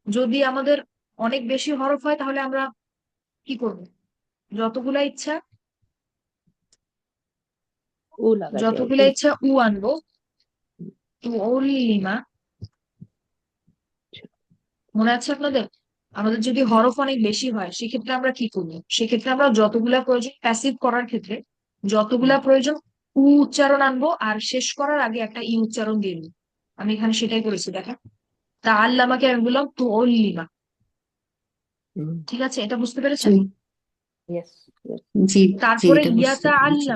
যদি আমাদের অনেক বেশি হরফ হয় তাহলে আমরা কি করব? যতগুলা ইচ্ছা ও লাগাতে হয় যতগুলা ইচ্ছা উ আনবো। তুলিমা, মনে আছে আপনাদের? আমাদের যদি হরফ অনেক বেশি হয় সেক্ষেত্রে আমরা কি করবো? সেক্ষেত্রে আমরা যতগুলা প্রয়োজন প্যাসিভ করার ক্ষেত্রে যতগুলা প্রয়োজন উ উচ্চারণ আনবো, আর শেষ করার আগে একটা ই উচ্চারণ দিয়ে দিই। আমি এখানে সেটাই করেছি, দেখা। তা আল্লামাকে আমি বললাম তু অল্লিমা। ঠিক আছে, এটা বুঝতে পেরেছেন? জি yes, yes. জি জি, তারপরে এটা বুঝতে পেরেছি।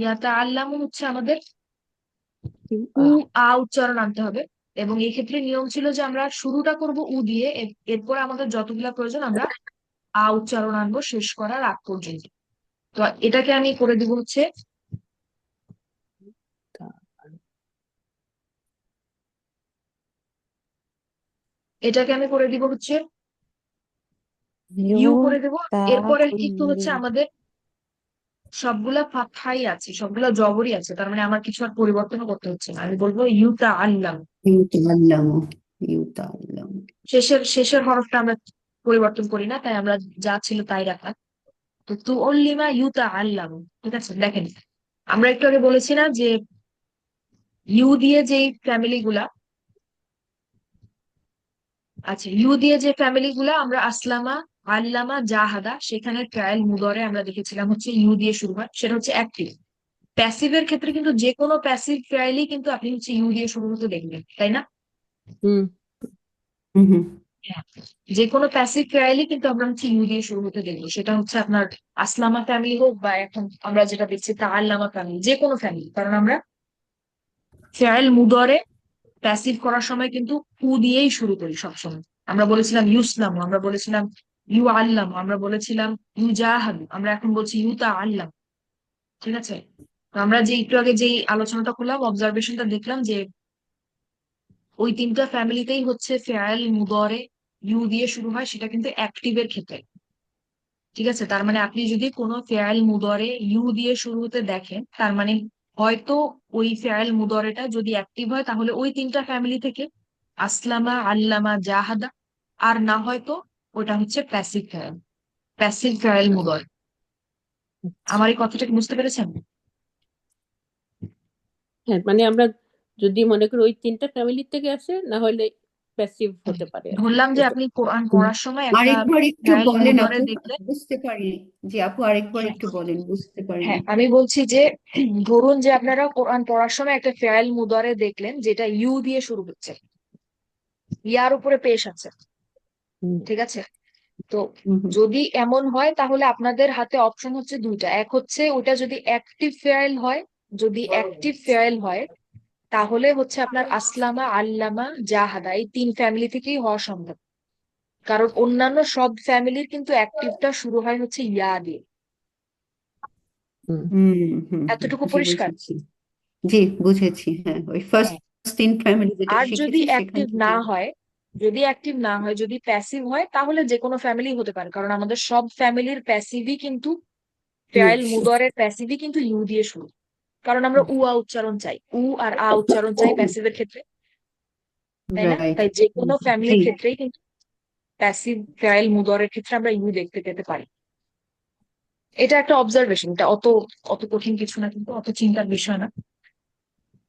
ইয়াতা আল্লামু হচ্ছে আমাদের উ আহ, আ উচ্চারণ আনতে হবে। এবং এই ক্ষেত্রে নিয়ম ছিল যে আমরা শুরুটা করব উ দিয়ে, এরপর আমাদের যতগুলা প্রয়োজন আমরা আ উচ্চারণ আনবো শেষ করার আগ পর্যন্ত। তো এটাকে আমি করে দিব হচ্ছে, এটাকে আমি করে দিব হচ্ছে ইউ করে দেব। এরপরে কিন্তু হচ্ছে يتقل আমাদের সবগুলা ফাতহাই আছে, সবগুলা জবরই আছে, তার মানে আমার কিছু আর পরিবর্তন করতে হচ্ছে না। আমি বলবো ইউতা আল্লাম। ইউতাআল্লামু ইউতাআল্লামু। শেষের হরফটা আমরা পরিবর্তন করি না, তাই আমরা যা ছিল তাই রাখলাম। তো তু অল্লিমা ইউতা আল্লাম। ঠিক আছে, দেখেন আমরা একটু আগে বলেছি না যে ইউ দিয়ে যে ফ্যামিলি গুলা, আচ্ছা, ইউ দিয়ে যে ফ্যামিলি গুলা আমরা আসলামা আল্লামা জাহাদা, সেখানে ট্রায়াল মুদরে আমরা দেখেছিলাম হচ্ছে ইউ দিয়ে শুরু হয়, সেটা হচ্ছে অ্যাক্টিভ। প্যাসিভের ক্ষেত্রে কিন্তু যে কোনো প্যাসিভ ট্রায়ালই কিন্তু আপনি হচ্ছে ইউ দিয়ে শুরু হতে দেখবেন, তাই না? হুম হুম হুম। হ্যাঁ, যে কোনো প্যাসিভ ট্রায়ালই কিন্তু আমরা হচ্ছে ইউ দিয়ে শুরু হতে দেখবো, সেটা হচ্ছে আপনার আসলামা ফ্যামিলি হোক বা এখন আমরা যেটা দেখছি তা আল্লামা ফ্যামিলি, যে কোনো ফ্যামিলি। কারণ আমরা ফেয়াল মুদরে প্যাসিভ করার সময় কিন্তু উ দিয়েই শুরু করি সবসময়। আমরা বলেছিলাম ইউসলাম, আমরা বলেছিলাম ইউ আল্লাম, আমরা বলেছিলাম ইউ জাহাদু, আমরা এখন বলছি ইউ তা আল্লাম। ঠিক আছে, তো আমরা যে একটু আগে যেই আলোচনাটা করলাম, অবজারভেশনটা দেখলাম যে ওই তিনটা ফ্যামিলিতেই হচ্ছে ফেয়াল মুদরে ইউ দিয়ে শুরু হয়, সেটা কিন্তু অ্যাক্টিভের ক্ষেত্রে। ঠিক আছে, তার মানে আপনি যদি কোনো ফেয়াল মুদরে ইউ দিয়ে শুরু হতে দেখেন, তার মানে হয়তো ওই ফেয়াল মুদরেটা যদি অ্যাক্টিভ হয় তাহলে ওই তিনটা ফ্যামিলি থেকে আসলামা, আল্লামা, জাহাদা। আর না হয়তো ওটা হচ্ছে প্যাসিভ ফেয়াল, প্যাসিভ ফেয়াল মুদরে। আমার এই কথাটা কি বুঝতে পেরেছেন? হ্যাঁ, মানে আমরা যদি মনে করি ওই তিনটা ফ্যামিলি থেকে আসে, না হলে প্যাসিভ হতে পারে আর কি। ধরলাম যে আপনি কোরআন পড়ার সময় একটা আরেকবার একটু ফেয়াল বলেন মুদরে আপু, দেখলেন। বুঝতে পারিনি। জি আপু, আরেকবার হ্যাঁ, একটু বলেন, বুঝতে পারিনি। হ্যাঁ, আমি বলছি যে ধরুন যে আপনারা কোরআন পড়ার সময় একটা ফেয়াল মুদরে দেখলেন যেটা ইউ দিয়ে শুরু হচ্ছে, ইয়ার উপরে পেশ আছে। হুম। ঠিক আছে, তো হুম হুম। যদি এমন হয় তাহলে আপনাদের হাতে অপশন হচ্ছে দুইটা। এক হচ্ছে ওটা যদি অ্যাক্টিভ ফেয়াল হয়, যদি অ্যাক্টিভ ফেয়াল হয় তাহলে হচ্ছে আপনার আসলামা, আল্লামা, জাহাদা এই তিন ফ্যামিলি থেকেই হওয়া সম্ভব। কারণ অন্যান্য সব ফ্যামিলির কিন্তু অ্যাক্টিভটা শুরু হয় হচ্ছে ইয়া দিয়ে। হুম। হুম হুম হুম, এতটুকু জি পরিষ্কার? বুঝেছি। জি বুঝেছি, হ্যাঁ ওই ফার্স্ট হ্যাঁ। তিন ফ্যামিলি যেটা আর যদি শিখেছি সেখান অ্যাক্টিভ না থেকে। হয়, যদি অ্যাক্টিভ না হয়, যদি প্যাসিভ হয়, তাহলে যে কোনো ফ্যামিলি হতে পারে। কারণ আমাদের সব ফ্যামিলির প্যাসিভই কিন্তু ফেয়াল মুদরের প্যাসিভই কিন্তু ইউ দিয়ে শুরু। কারণ আমরা উ আ উচ্চারণ চাই, উ আর আ উচ্চারণ চাই প্যাসিভের ক্ষেত্রে, তাই না? রাইট। তাই যে কোনো জি ফ্যামিলির ক্ষেত্রেই কিন্তু প্যাসিভ ফেয়াল মুদরের ক্ষেত্রে আমরা ইউ দেখতে পেতে পারি। এটা একটা অবজারভেশন, এটা অত অত কঠিন কিছু না, কিন্তু অত চিন্তার বিষয় না।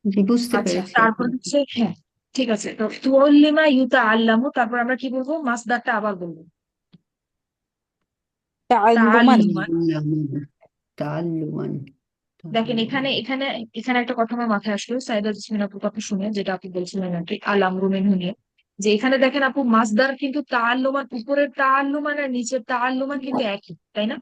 জি বুঝতে আচ্ছা, পেরেছি আপু। তারপর হচ্ছে হ্যাঁ, ঠিক আছে। তো তুল্লিমা ইউতা আল্লামু, তারপর আমরা কি বলবো? মাসদারটা আবার বলবো, تعلما তাআল্লুমান। তাআল্লুমান, তাআল্লুমান, দেখেন এখানে তাআল্লুমান। এখানে এখানে একটা কথা আমার মাথায় আসলো সাইদা জেসমিন আপুর কথা শুনে, যেটা আপু বলছিলেন আর কি আল আমরু মিনহু নিয়ে। যে এখানে দেখেন আপু, মাসদার কিন্তু তাআল্লুমান, উপরের তাআল্লুমান আর নিচের তাআল্লুমান কিন্তু একই, তাই না?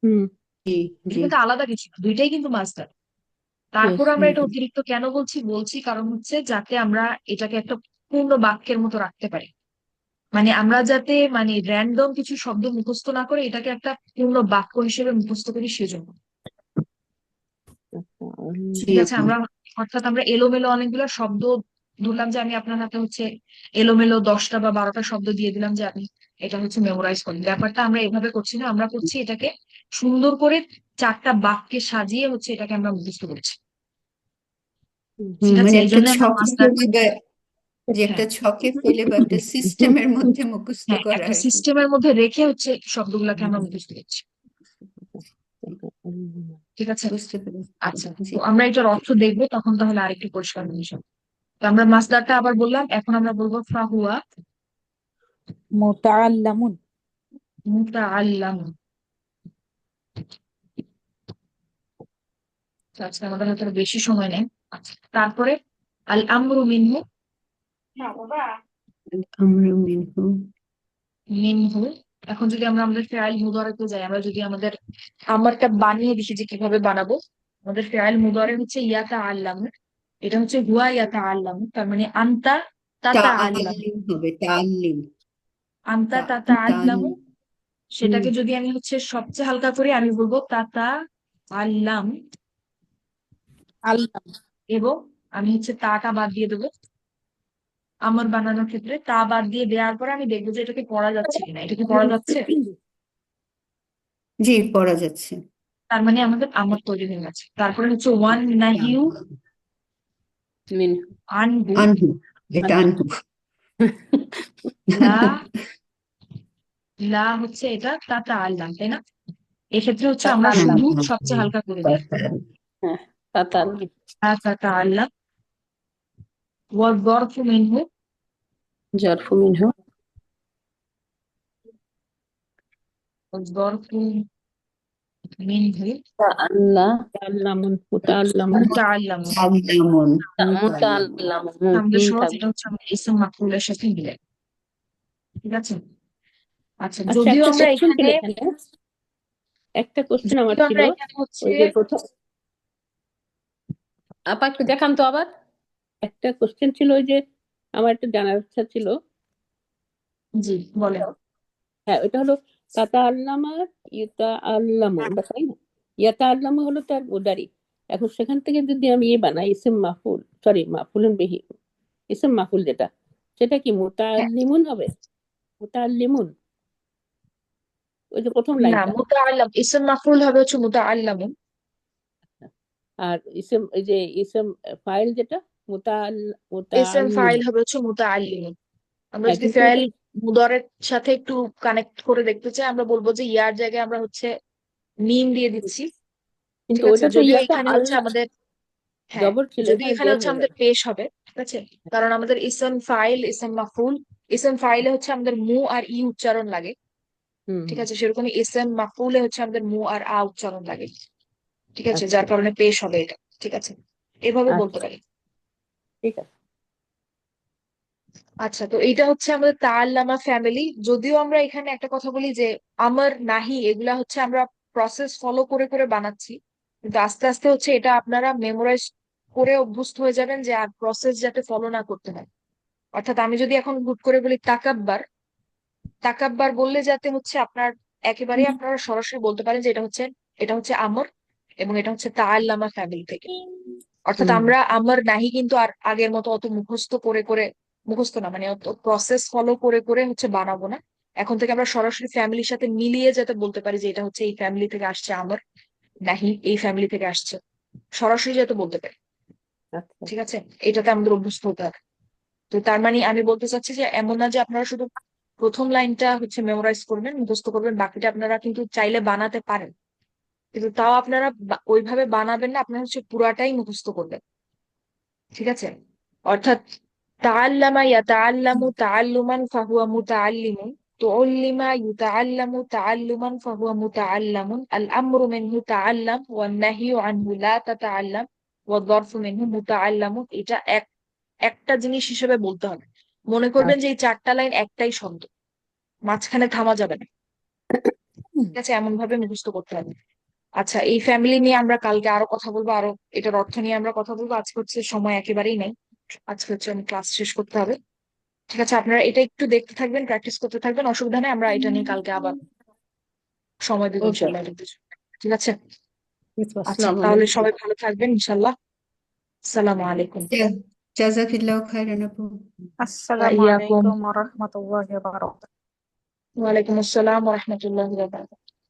হুম। জি এটা জি। কিন্তু আলাদা কিছু না, দুইটাই কিন্তু মাসদার। Yes. তারপর আমরা হুম এটা হুম। অতিরিক্ত কেন বলছি? বলছি কারণ হচ্ছে যাতে আমরা এটাকে একটা পূর্ণ বাক্যের মতো রাখতে পারি। মানে আমরা যাতে মানে র্যান্ডম কিছু শব্দ মুখস্থ না করে এটাকে একটা পূর্ণ বাক্য হিসেবে মুখস্থ করি, সেজন্য। আচ্ছা, জি ঠিক আছে, আপু। আমরা অর্থাৎ আমরা এলোমেলো অনেকগুলো শব্দ ধরলাম, যে আমি আপনার হাতে হচ্ছে এলোমেলো 10টা বা 12টা শব্দ দিয়ে দিলাম যে আপনি এটা হচ্ছে মেমোরাইজ করেন। ব্যাপারটা আমরা এভাবে করছি না, আমরা করছি এটাকে সুন্দর করে 4টা বাক্যে সাজিয়ে হচ্ছে এটাকে আমরা মুখস্থ করছি। ঠিক আছে, মানে এই একটা জন্য আমরা ছকে মাস্টার। ফেলে বা যে একটা হ্যাঁ, ছকে ফেলে বা একটা সিস্টেমের মধ্যে মুখস্থ হ্যাঁ, করা একটা আর কি। সিস্টেমের মধ্যে রেখে হচ্ছে শব্দগুলোকে আমরা মুখস্থ করছি। ঠিক আছে, বুঝতে পেরেছি। আচ্ছা। জি তো আমরা এটার অর্থ দেখবো, তখন তাহলে আরেকটু পরিষ্কার হয়ে যাবে। তো আমরা মাসদারটা আবার বললাম, এখন আমরা বলবো ফাহুয়া متعلم মুতাআল্লাম। আচ্ছা, আমাদের হাতে আর বেশি সময় নেই। আচ্ছা, তারপরে আল আমরু মিনহু, আমরু মিনহু। মিনহু। এখন যদি আমরা আমাদের ফেআইল মুদারেতে যাই, আমরা যদি আমাদের আমারটা বানিয়ে দেখি যে কিভাবে বানাবো। আমাদের ফেআইল মুদারে হচ্ছে ইয়াতা আল্লাম, এটা হচ্ছে হুয়া ইয়াতা আল্লাম, তার মানে আন্তা তাতা আল্লাম। তাআল্লিম হবে, তাআল্লিম। আন্তা তাতা আল্লাম, তাআল্লিম। সেটাকে যদি আমি হচ্ছে সবচেয়ে হালকা করে আমি বলবো তাতা আল্লাম, علم এবং আমি হচ্ছে তাটা বাদ দিয়ে দেবো। আমার বানানোর ক্ষেত্রে তা বাদ দিয়ে দেওয়ার পরে আমি দেখবো যে এটাকে পড়া যাচ্ছে কিনা। এটা কি পড়া যাচ্ছে? জি পড়া যাচ্ছে। তার মানে আমাদের আমার তৈরি হয়ে গেছে। তারপরে হচ্ছে ওয়ান নাহিউ মিন আনহু, আনহু, এটা আনহু। লা লা হচ্ছে এটা তাতা আল্লাম, তাই না? এক্ষেত্রে হচ্ছে আমরা تعلم শুধু সবচেয়ে হালকা করে দিই, হ্যাঁ, তাতাল লা তাতা আল্লাম। ওয়াল যরফু মিনহু, জারফু মিনহু ওয়াল যরফু মিনহু আল্লাহ মুতাআল্লামুন মুতাআল্লামু। তাআল্লামুন, মুতাআল্লামুন আমাদের সহজ, থাকবে। এটা হচ্ছে আমরা ইসম মাফউলের সাথে মিলে। ঠিক আছে, আচ্ছা। আচ্ছা, যদিও একটা আমরা কোশ্চেন ছিল এখানে এখানে, একটা কোশ্চেন আমার যদিও ছিল। আমরা এখানে হচ্ছে ওই যে প্রথম আপা একটু দেখান তো আবার। একটা কোশ্চেন ছিল, ওই যে আমার একটু জানার ইচ্ছা ছিল। জি বলেন। হ্যাঁ, ওটা হলো তাতা আল্লামা ইউতা আল্লামু, এটা তাই না? ইয়াতা আল্লামু হলো তার উদারি। এখন সেখান থেকে যদি আমি বানাই ইসিম মাফুল, সরি মাফুলুন বিহি, ইসম মাফুল যেটা, সেটা কি মুতাআল্লিমুন হবে? মুতাআল্লিমুন, ওই যে প্রথম না, লাইনটা। মুতাআল্লাম ইসম মাফউল হবে হচ্ছে মুতাআল্লামুন। আর ইসম, এই যে ইসম ফাইল যেটা, ইসম ফাইল মুতাআল্লিম। হবে হচ্ছে মুতাআল্লিমুন। আমরা হ্যাঁ, যদি কিন্তু ফেল এটা মুদারের সাথে একটু কানেক্ট করে দেখতে চাই, আমরা বলবো যে ইয়ার জায়গায় আমরা হচ্ছে মিম দিয়ে দিচ্ছি। কিন্তু ঠিক আছে, ওটা তো যদিও ইয়াটা এখানে হচ্ছে আল্লাহ আমাদের, হ্যাঁ, জবর ছিল, যদিও এখানে এখানে জের হচ্ছে হয়ে আমাদের গেল। পেশ হবে। ঠিক আছে, কারণ আমাদের ইসম ফাইল ইসম মাফউল, ইসম ফাইলে হচ্ছে আমাদের মু আর ই উচ্চারণ লাগে। হুম ঠিক হুম। আছে, সেরকমই ইসম মাফউলে হচ্ছে আমাদের মু আর আ উচ্চারণ লাগে। ঠিক আছে, আচ্ছা যার কারণে পেশ হবে এটা। ঠিক আছে, এভাবে বলতে আচ্ছা, পারি। ঠিক আছে। আচ্ছা, তো এইটা হচ্ছে আমাদের তাআল্লামা ফ্যামিলি। যদিও আমরা এখানে একটা কথা বলি যে আমর নাহি এগুলা হচ্ছে আমরা প্রসেস ফলো করে করে বানাচ্ছি, কিন্তু আস্তে আস্তে হচ্ছে এটা আপনারা মেমোরাইজ করে অভ্যস্ত হয়ে যাবেন যে আর প্রসেস যাতে ফলো না করতে হয়। অর্থাৎ আমি যদি এখন হুট করে বলি তাকাব্বার, তাকাব্বার বললে যাতে হচ্ছে আপনার একেবারেই আপনারা সরাসরি বলতে পারেন যে এটা হচ্ছে আমর, এবং এটা হচ্ছে তাআল্লামা ফ্যামিলি থেকে। অর্থাৎ হুম আমরা আমার নাহি কিন্তু আর আগের মতো অত মুখস্থ করে করে, মুখস্থ না মানে অত প্রসেস ফলো করে করে হচ্ছে বানাবো না। এখন থেকে আমরা সরাসরি ফ্যামিলির সাথে মিলিয়ে যাতে বলতে পারি যে এটা হচ্ছে এই ফ্যামিলি থেকে আসছে, আমার নাহি এই ফ্যামিলি থেকে আসছে, সরাসরি যাতে বলতে পারি। আচ্ছা। ঠিক আছে, এটাতে আমাদের অভ্যস্ত হতে হবে। তো তার মানে আমি বলতে চাচ্ছি যে এমন না যে আপনারা শুধু প্রথম লাইনটা হচ্ছে মেমোরাইজ করবেন, মুখস্থ করবেন, বাকিটা আপনারা কিন্তু চাইলে বানাতে পারেন, কিন্তু তাও আপনারা ওইভাবে বানাবেন না, আপনারা হচ্ছে পুরাটাই মুখস্থ করবেন। ঠিক আছে, অর্থাৎ তাআল্লামা ইয়াতাআল্লামু তাআল্লুমান ফাহুয়া মুতাআল্লিমুন, তুআল্লিমা ইউতাআল্লামু তাআল্লুমান ফাহুয়া মুতাআল্লামুন, আল আমরু মিনহু তাআল্লাম ওয়ান নাহয়ু আনহু লা তাতাআল্লাম ওয়াদ যারফু মিনহু মুতাআল্লামুন। এটা একটা জিনিস হিসেবে বলতে হবে। মনে করবেন যে এই চারটা লাইন একটাই শব্দ, মাঝখানে থামা যাবে না। ঠিক আছে, এমন ভাবে মুখস্থ করতে হবে। আচ্ছা, এই ফ্যামিলি নিয়ে আমরা কালকে আরো কথা বলবো, আরো এটার অর্থ নিয়ে আমরা কথা বলবো। আজকে হচ্ছে সময় একেবারেই নেই, আজকে হচ্ছে আমি ক্লাস শেষ করতে হবে। ঠিক আছে, আপনারা এটা একটু দেখতে থাকবেন, প্র্যাকটিস করতে থাকবেন, অসুবিধা নেই, আমরা এটা নিয়ে কালকে আবার সময় দেবো ওকে, ইনশাল্লাহ এটার পিছনে। ঠিক আছে, আচ্ছা, আসসালামু তাহলে আলাইকুম। সবাই ভালো থাকবেন ইনশাল্লাহ। আসসালামু আলাইকুম। জাজাকিল্লাহ খাইরান আপু। আসসালামু ইয়াকুম। আলাইকুম ওয়া রাহমাতুল্লাহি ওয়া বারাকাতুহু। ওয়ালাইকুম আসসালাম ওয়া রাহমাতুল্লাহি ওয়া বারাকাতুহু।